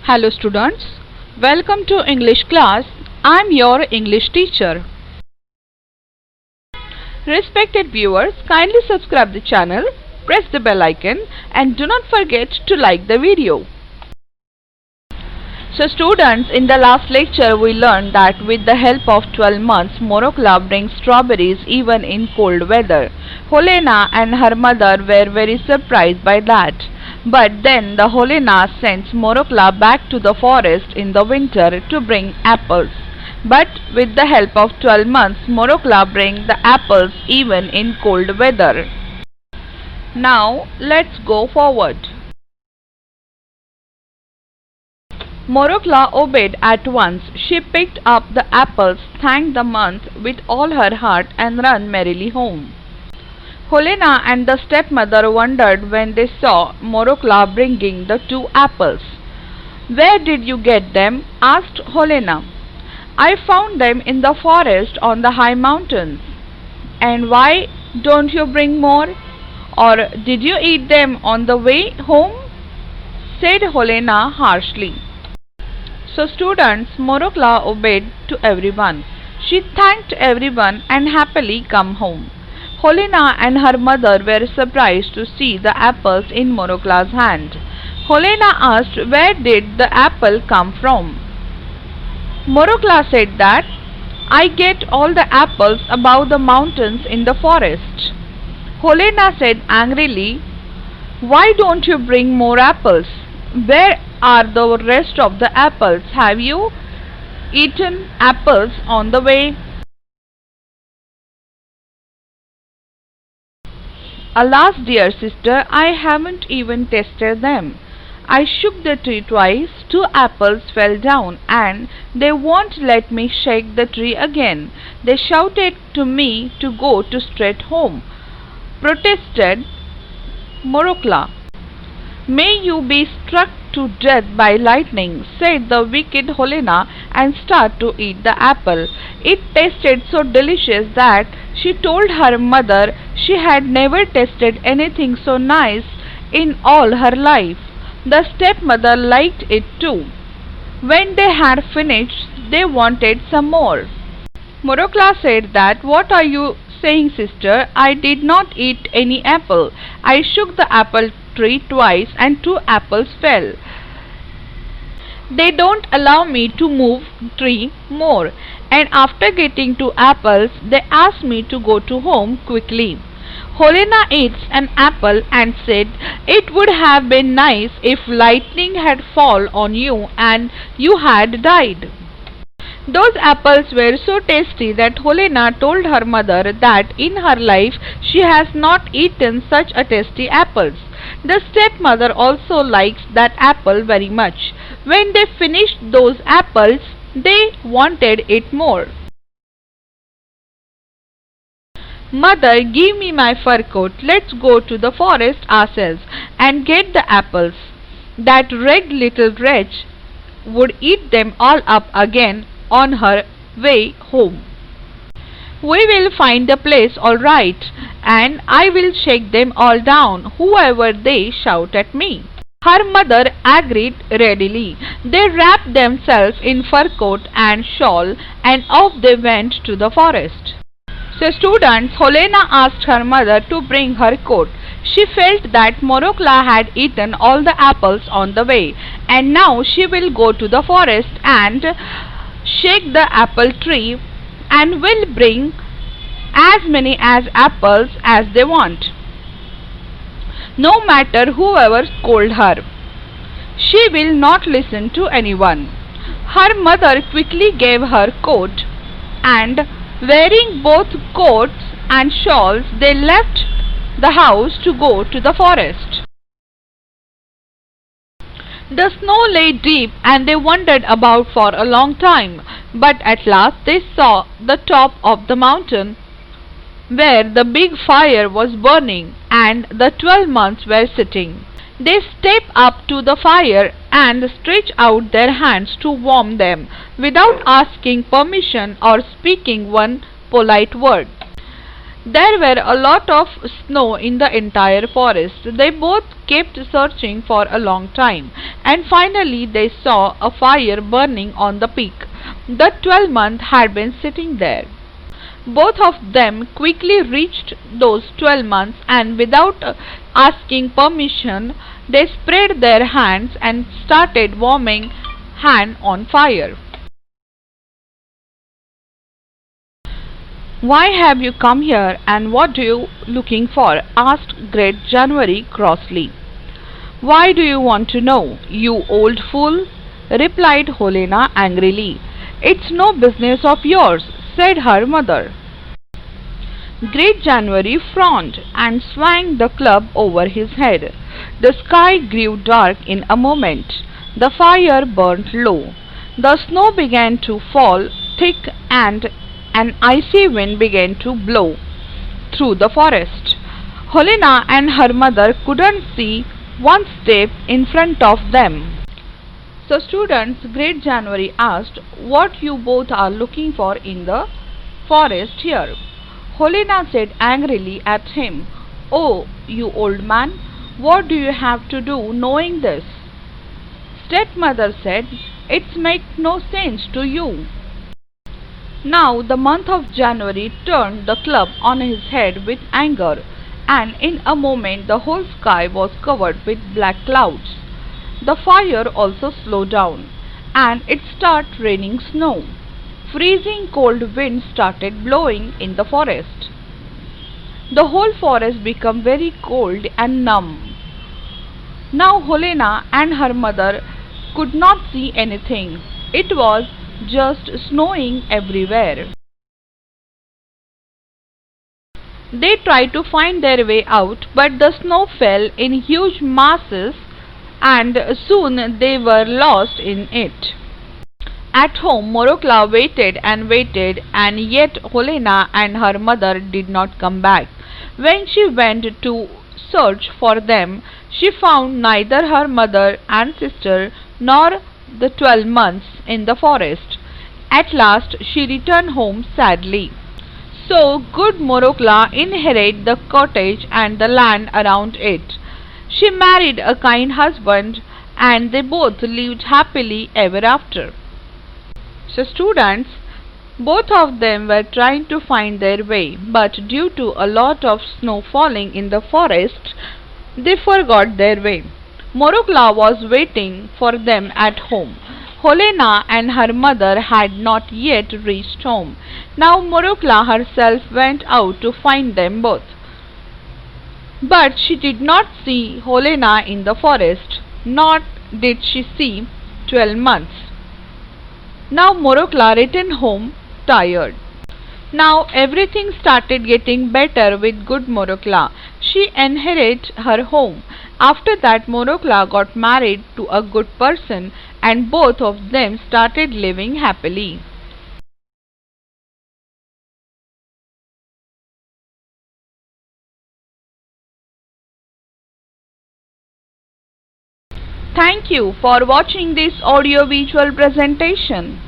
Hello students, welcome to English class. I am your English teacher. Respected viewers, kindly subscribe the channel, press the bell icon and do not forget to like the video. So students, in the last lecture we learned that with the help of 12 months, Morokla brings strawberries even in cold weather. Helena and her mother were very surprised by that. But then the Helena sends Morokla back to the forest in the winter to bring apples. But with the help of 12 months, Morokla brings the apples even in cold weather. Now let's go forward. Morokla obeyed at once. She picked up the apples, thanked the month with all her heart and ran merrily home. Helena and the stepmother wondered when they saw Morokla bringing the 2 apples. "Where did you get them?" asked Helena. "I found them in the forest on the high mountains." "And why don't you bring more? Or did you eat them on the way home?" said Helena harshly. So students, Morokla obeyed to everyone. She thanked everyone and happily come home. Helena and her mother were surprised to see the apples in Morokla's hand. Helena asked where did the apple come from. Morokla said that, "I get all the apples above the mountains in the forest." Helena said angrily, "Why don't you bring more apples? Where are the rest of the apples? Have you eaten apples on the way?" "Alas, dear sister, I haven't even tasted them. I shook the tree twice, 2 apples fell down, and they won't let me shake the tree again. They shouted to me to go to straight home," protested Morokla. "May you be struck to death by lightning," said the wicked Helena, and started to eat the apple. It tasted so delicious that she told her mother she had never tasted anything so nice in all her life. The stepmother liked it too. When they had finished, they wanted some more. Morokla said that, "What are you saying, sister? I did not eat any apple. I shook the apple tree twice and 2 apples fell. They don't allow me to move tree more, and after getting 2 apples they ask me to go to home quickly." Helena eats an apple and said, "It would have been nice if lightning had fallen on you and you had died." Those apples were so tasty that Helena told her mother that in her life she has not eaten such a tasty apples. The stepmother also likes that apple very much. When they finished those apples, they wanted it more. "Mother, give me my fur coat. Let's go to the forest ourselves and get the apples. That ragged little wretch would eat them all up again on her way home. We will find the place all right, and I will shake them all down, whoever they shout at me." Her mother agreed readily. They wrapped themselves in fur coat and shawl, and off they went to the forest. So students, Helena asked her mother to bring her coat. She felt that Morokla had eaten all the apples on the way, and now she will go to the forest and shake the apple tree and will bring as many as apples as they want, no matter whoever scold her. She will not listen to anyone. Her mother quickly gave her coat, and wearing both coats and shawls, they left the house to go to the forest. The snow lay deep and they wandered about for a long time, but at last they saw the top of the mountain where the big fire was burning and the 12 months were sitting. They stepped up to the fire and stretched out their hands to warm them without asking permission or speaking one polite word. There were a lot of snow in the entire forest. They both kept searching for a long time, and finally they saw a fire burning on the peak. The 12-month had been sitting there. Both of them quickly reached those 12 months, and without asking permission, they spread their hands and started warming hand on fire. "Why have you come here, and what are you looking for?" asked Great January crossly. "Why do you want to know, you old fool?" replied Helena angrily. "It's no business of yours," said her mother. Great January frowned and swung the club over his head. The sky grew dark in a moment. The fire burnt low. The snow began to fall thick, and an icy wind began to blow through the forest. Helena and her mother couldn't see one step in front of them. So students, Great January asked, "What you both are looking for in the forest here?" Helena said angrily at him, "Oh, you old man, what do you have to do knowing this?" Stepmother said, "It makes no sense to you." Now the month of January turned the club on his head with anger, and in a moment the whole sky was covered with black clouds. The fire also slowed down, and it started raining snow. Freezing cold winds started blowing in the forest. The whole forest became very cold and numb. Now Helena and her mother could not see anything. It was just snowing everywhere. They tried to find their way out, but the snow fell in huge masses, and soon they were lost in it. At home, Morokla waited and waited, and yet Helena and her mother did not come back. When she went to search for them, she found neither her mother and sister nor the 12 months in the forest. At last she returned home sadly. So good Morokla inherited the cottage and the land around it. She married a kind husband, and they both lived happily ever after. So students, both of them were trying to find their way, but due to a lot of snow falling in the forest, they forgot their way. Morokla was waiting for them at home. Helena and her mother had not yet reached home. Now Morokla herself went out to find them both. But she did not see Helena in the forest, nor did she see 12 months. Now Morokla returned home tired. Now everything started getting better with good Morokla. She inherited her home. After that, Morokla got married to a good person, and both of them started living happily. Thank you for watching this audio visual presentation.